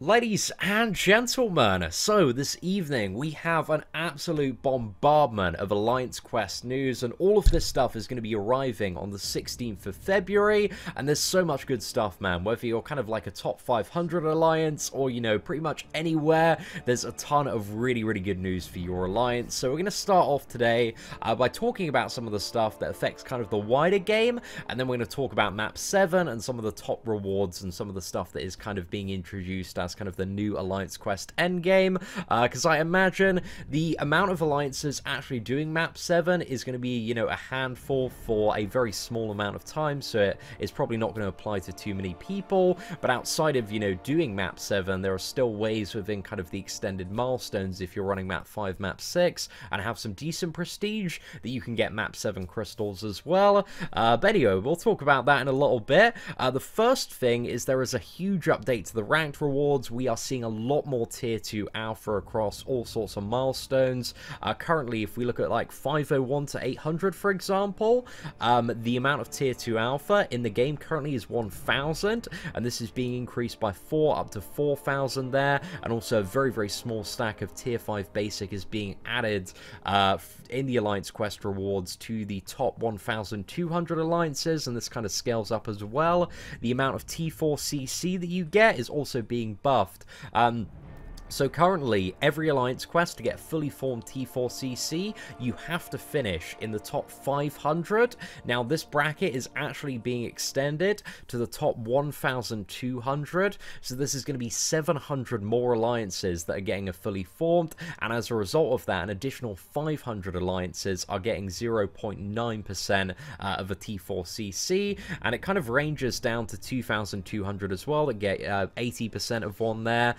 Ladies and gentlemen, so this evening we have an absolute bombardment of Alliance Quest news, and all of this stuff is going to be arriving on the 16th of February, and there's so much good stuff, man. Whether you're kind of like a top 500 Alliance or, you know, pretty much anywhere, there's a ton of really good news for your Alliance. So we're going to start off today by talking about some of the stuff that affects kind of the wider game, and then we're going to talk about Map 7 and some of the top rewards and some of the stuff that is kind of being introduced as kind of the new Alliance Quest endgame, because I imagine the amount of alliances actually doing Map 7 is going to be, you know, a handful for a very small amount of time, so it's probably not going to apply to too many people. But outside of, you know, doing Map 7, there are still ways within kind of the extended milestones, if you're running Map 5, Map 6, and have some decent prestige, that you can get Map 7 crystals as well. But anyway, we'll talk about that in a little bit. The first thing is there is a huge update to the ranked rewards. We are seeing a lot more tier 2 alpha across all sorts of milestones. Currently, if we look at like 501 to 800, for example, the amount of tier 2 alpha in the game currently is 1,000, and this is being increased by 4 up to 4,000 there, and also a very small stack of tier 5 basic is being added in the Alliance Quest rewards to the top 1,200 alliances, and this kind of scales up as well. The amount of T4CC that you get is also being buffed. So currently, every Alliance Quest to get fully formed T4CC, you have to finish in the top 500. Now, this bracket is actually being extended to the top 1,200. So this is going to be 700 more alliances that are getting a fully formed. And as a result of that, an additional 500 alliances are getting 0.9% of a T4CC. And it kind of ranges down to 2,200 as well that get 80% of one there.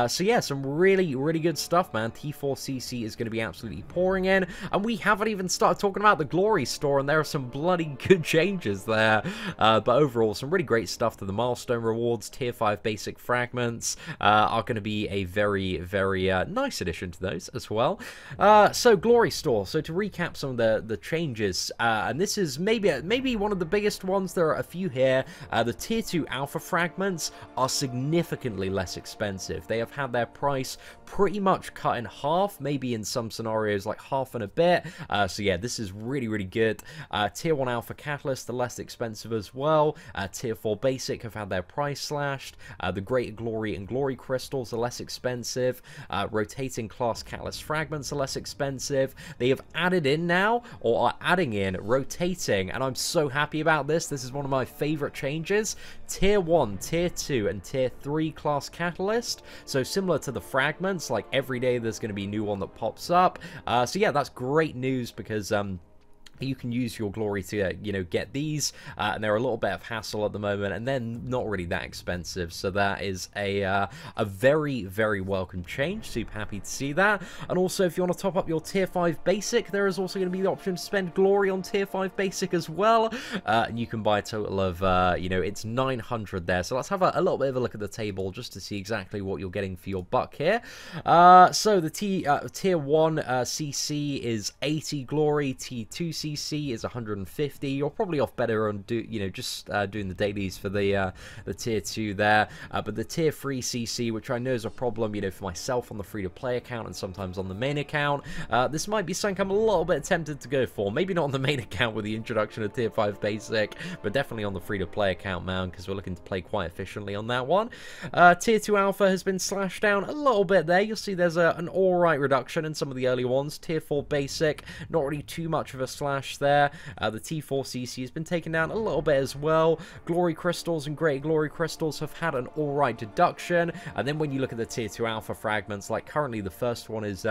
So yeah, some really good stuff, man. T4CC is going to be absolutely pouring in, and we haven't even started talking about the Glory store, and there are some bloody good changes there. But overall, some really great stuff to the milestone rewards. Tier 5 basic fragments are going to be a very nice addition to those as well. So Glory store. So to recap some of the changes, and this is maybe one of the biggest ones. There are a few here. The tier 2 alpha fragments are significantly less expensive. They have had their price pretty much cut in half, maybe in some scenarios like half and a bit. So yeah, this is really good. Tier 1 alpha catalyst are less expensive as well. Tier 4 basic have had their price slashed. The greater glory and glory crystals are less expensive. Rotating class catalyst fragments are less expensive. They have added in now, or are adding in, rotating, and I'm so happy about this. This is one of my favorite changes. Tier 1, Tier 2, and Tier 3 class catalyst. So similar to the fragments, like every day there's going to be a new one that pops up. So yeah, that's great news, because you can use your glory to, you know, get these, and they're a little bit of hassle at the moment, and they're not really that expensive. So that is a very welcome change. Super happy to see that. And also, if you want to top up your tier 5 basic, there is also going to be the option to spend glory on tier 5 basic as well, and you can buy a total of you know, it's 900 there. So let's have a little bit of a look at the table just to see exactly what you're getting for your buck here. So the tier 1 CC is 80 glory, T2 CC is 150. You're probably off better on just doing the dailies for the tier 2 there, but the tier 3 CC, which I know is a problem, you know, for myself on the free-to-play account and sometimes on the main account, this might be something I'm a little bit tempted to go for. Maybe not on the main account with the introduction of tier 5 basic, but definitely on the free-to-play account, man, because we're looking to play quite efficiently on that one. Tier 2 alpha has been slashed down a little bit there. You'll see there's an alright reduction in some of the early ones. Tier 4 basic, not really too much of a slash there. The T4CC has been taken down a little bit as well. Glory crystals and great glory crystals have had an alright deduction. And then when you look at the tier 2 alpha fragments, like currently the first one is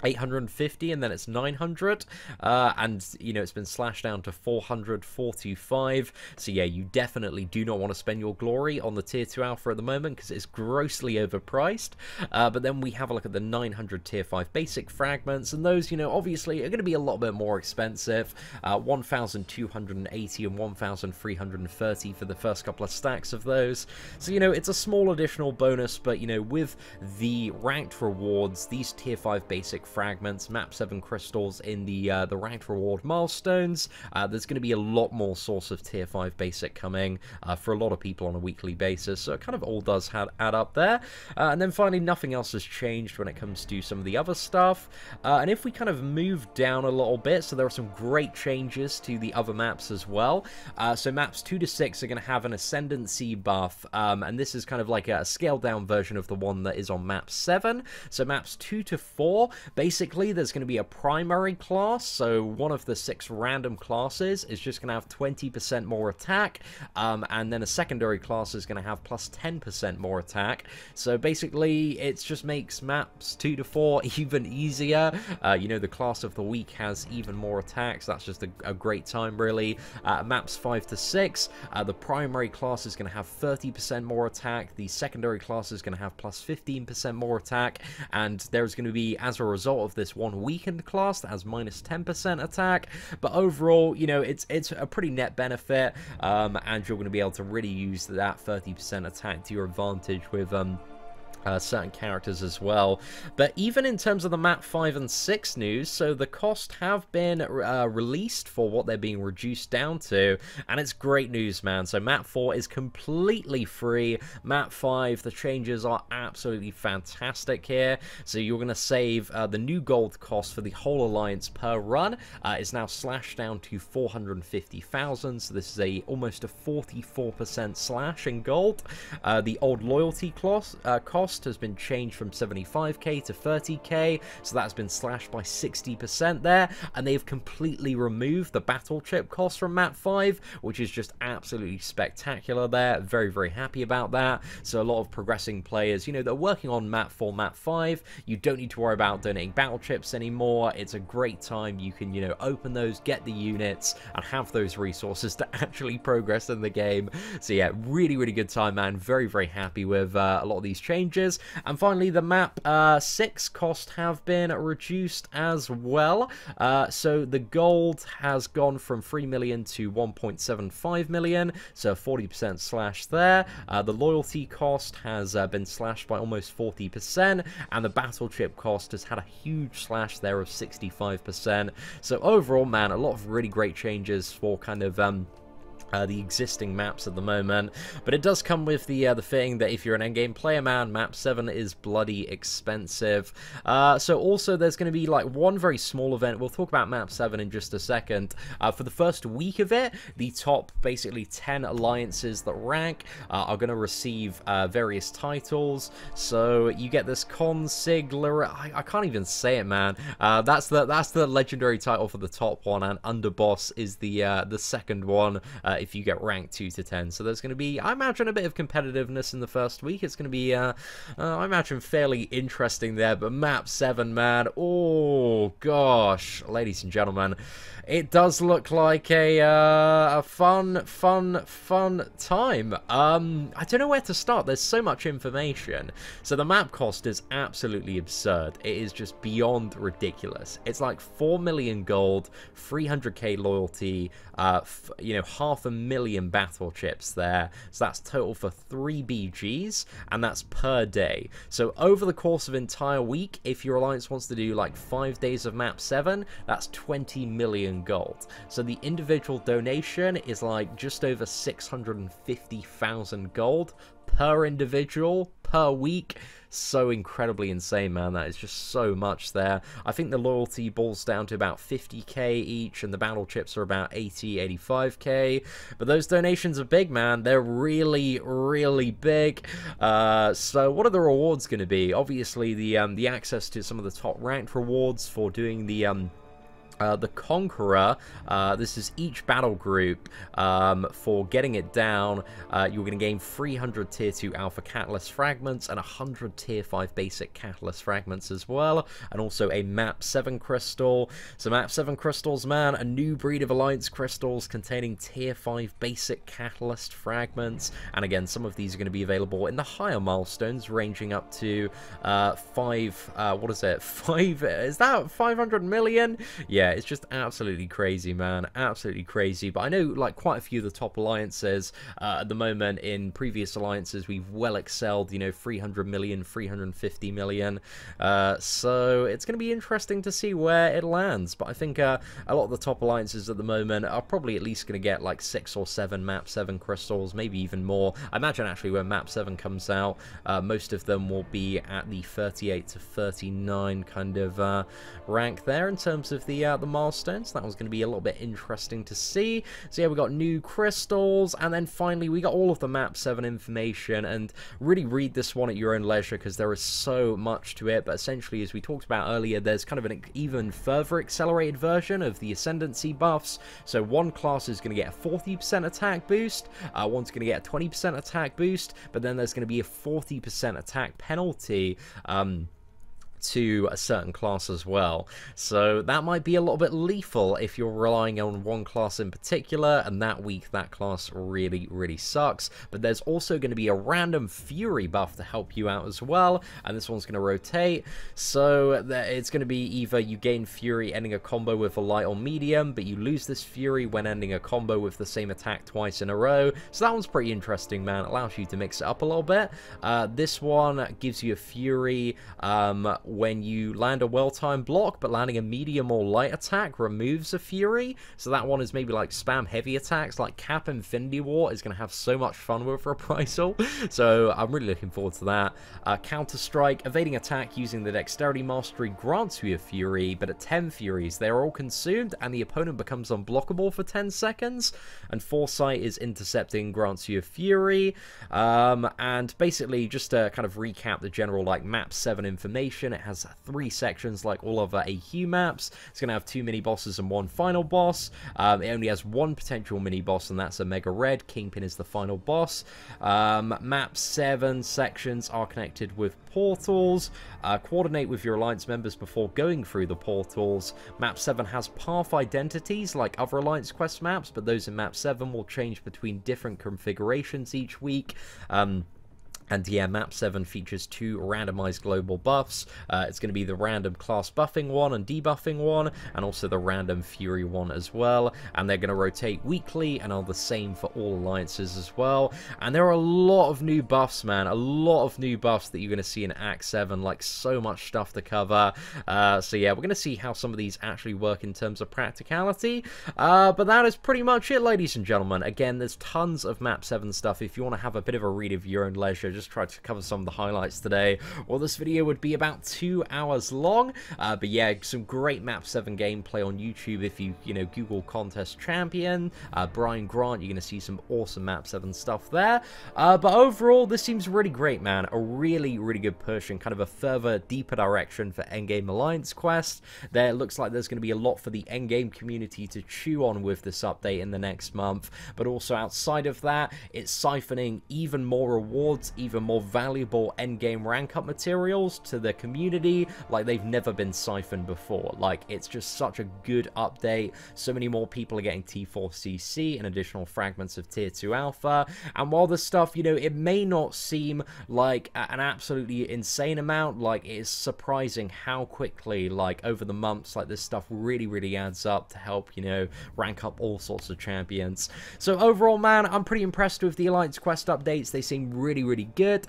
850, and then it's 900, and you know, it's been slashed down to 400, 425. So yeah, you definitely do not want to spend your glory on the tier 2 alpha at the moment, because it's grossly overpriced. But then we have a look at the 900 tier 5 basic fragments, and those, you know, obviously are going to be a little bit more expensive. 1,280 and 1,330 for the first couple of stacks of those. So, you know, it's a small additional bonus, but, you know, with the ranked rewards, these tier 5 basic basic fragments, map 7 crystals in the ranked reward milestones. There's going to be a lot more source of tier 5 basic coming for a lot of people on a weekly basis, so it kind of all does add up there. And then finally, nothing else has changed when it comes to some of the other stuff. And if we kind of move down a little bit, so there are some great changes to the other maps as well. So maps 2 to 6 are going to have an ascendancy buff, and this is kind of like a scaled down version of the one that is on map 7. So maps 2 to 4, basically there's going to be a primary class, so one of the 6 random classes is just going to have 20% more attack, and then a secondary class is going to have plus 10% more attack. So basically it just makes maps 2 to 4 even easier. You know, the class of the week has even more attacks. That's just a great time, really. Maps 5 to 6, the primary class is going to have 30% more attack, the secondary class is going to have plus 15% more attack, and there's going to be, as a result of this, one weakened class that has minus 10% attack. But overall, you know, it's a pretty net benefit, and you're going to be able to really use that 30% attack to your advantage with certain characters as well. But even in terms of the map 5 and 6 news, so the cost have been released for what they're being reduced down to, and it's great news, man. So map 4 is completely free. Map 5, the changes are absolutely fantastic here. So you're going to save the new gold cost for the whole alliance per run is now slashed down to 450,000, so this is almost a 44% slash in gold. The old loyalty cost has been changed from 75k to 30k, so that's been slashed by 60% there, and they've completely removed the battle chip cost from map 5, which is just absolutely spectacular there. Very, very happy about that. So a lot of progressing players, you know, they're working on map 4, map 5, you don't need to worry about donating battle chips anymore. It's a great time. You can, you know, open those, get the units, and have those resources to actually progress in the game. So yeah, really, really good time, man. Very, very happy with a lot of these changes. And finally, the map 6 cost have been reduced as well. So the gold has gone from 3 million to 1.75 million, so 40% slash there. The loyalty cost has been slashed by almost 40%, and the battle chip cost has had a huge slash there of 65%. So overall, man, a lot of really great changes for kind of the existing maps at the moment, but it does come with the thing that if you're an endgame player, man, map 7 is bloody expensive. So also there's going to be like one very small event. We'll talk about map 7 in just a second. For the first week of it, the top basically 10 alliances that rank are going to receive various titles. So you get this consigliere, I can't even say it, man. That's the legendary title for the top one, and underboss is the second one if you get ranked 2 to 10. So there's going to be, I imagine, a bit of competitiveness in the first week. It's going to be, I imagine, fairly interesting there. But map 7, man, oh gosh, ladies and gentlemen, it does look like a fun time. I don't know where to start. There's so much information. So the map cost is absolutely absurd. It is just beyond ridiculous. It's like 4 million gold, 300k loyalty, you know, 500,000 battle chips there. So that's total for 3 BGs, and that's per day. So over the course of an entire week, if your alliance wants to do like 5 days of map 7, that's 20 million gold. So the individual donation is like just over 650,000 gold per individual per week. So incredibly insane, man. That is just so much there. I think the loyalty boils down to about 50k each, and the battle chips are about 85k. But those donations are big, man. They're really, really big. So what are the rewards going to be? Obviously, the access to some of the top ranked rewards for doing the Conqueror. This is each battle group. For getting it down, you're going to gain 300 tier 2 alpha catalyst fragments and 100 tier 5 basic catalyst fragments as well, and also a map 7 crystal. So map 7 crystals, man, a new breed of alliance crystals containing tier 5 basic catalyst fragments, and again, some of these are going to be available in the higher milestones, ranging up to what is it, 5, is that 500 million? Yeah, yeah, it's just absolutely crazy, man. Absolutely crazy. But I know, like, quite a few of the top alliances at the moment. In previous alliances, we've well excelled, you know, 300 million, 350 million. So it's going to be interesting to see where it lands. But I think a lot of the top alliances at the moment are probably at least going to get like 6 or 7 map 7 crystals, maybe even more. I imagine actually when map 7 comes out, most of them will be at the 38 to 39 kind of rank there in terms of the milestones. That was going to be a little bit interesting to see. So yeah, we got new crystals, and then finally we got all of the map 7 information. And really read this one at your own leisure because there is so much to it. But essentially, as we talked about earlier, there's kind of an even further accelerated version of the ascendancy buffs. So one class is going to get a 40% attack boost, one's going to get a 20% attack boost, but then there's going to be a 40% attack penalty to a certain class as well. So that might be a little bit lethal if you're relying on one class in particular, and that week that class really sucks. But there's also going to be a random fury buff to help you out as well, and this one's going to rotate. So it's going to be either you gain fury ending a combo with a light or medium, but you lose this fury when ending a combo with the same attack twice in a row. So that one's pretty interesting, man. It allows you to mix it up a little bit. This one gives you a fury when you land a well-timed block, but landing a medium or light attack removes a fury. So that one is maybe like spam heavy attacks, like Cap Infinity War is going to have so much fun with Reprisal. So I'm really looking forward to that. Counter Strike, evading attack using the Dexterity Mastery grants you a fury, but at 10 furies, they're all consumed, and the opponent becomes unblockable for 10 seconds. And Foresight is intercepting, grants you a fury. And basically, just to kind of recap the general like map 7 information, it has 3 sections like all other AQ maps. It's going to have 2 mini-bosses and 1 final boss. It only has 1 potential mini-boss, and that's a Mega Red. Kingpin is the final boss. Map 7 sections are connected with portals. Coordinate with your Alliance members before going through the portals. Map 7 has path identities like other Alliance quest maps, but those in Map 7 will change between different configurations each week. And yeah, map 7 features 2 randomized global buffs. It's going to be the random class buffing one and debuffing one, and also the random fury one as well. And they're going to rotate weekly and are the same for all alliances as well. And there are a lot of new buffs, man. A lot of new buffs that you're going to see in Act 7. Like, so much stuff to cover. So yeah, we're going to see how some of these actually work in terms of practicality. But that is pretty much it, ladies and gentlemen. Again, there's tons of map 7 stuff. If you want to have a bit of a read of your own leisure, just tried to cover some of the highlights today. Well, this video would be about 2 hours long, but yeah, some great map 7 gameplay on YouTube. If you know, Google contest champion Brian Grant, you're gonna see some awesome map 7 stuff there. But overall, this seems really great, man. A really good push and kind of a further deeper direction for endgame alliance quest. There looks like there's going to be a lot for the endgame community to chew on with this update in the next month, but also outside of that, it's siphoning even more rewards, even more valuable endgame rank up materials to the community like they've never been siphoned before. Like, it's just such a good update. So many more people are getting T4CC and additional fragments of Tier 2 Alpha. And while this stuff, you know, it may not seem like an absolutely insane amount, like, it is surprising how quickly, like, over the months, like, this stuff really adds up to help, you know, rank up all sorts of champions. So overall, man, I'm pretty impressed with the Alliance Quest updates. They seem really good.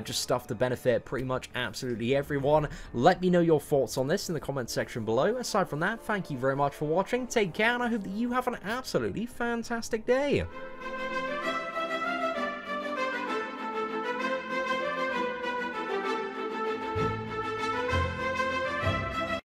Just stuff to benefit pretty much absolutely everyone. Let me know your thoughts on this in the comment section below. Aside from that, thank you very much for watching. Take care, and I hope that you have an absolutely fantastic day.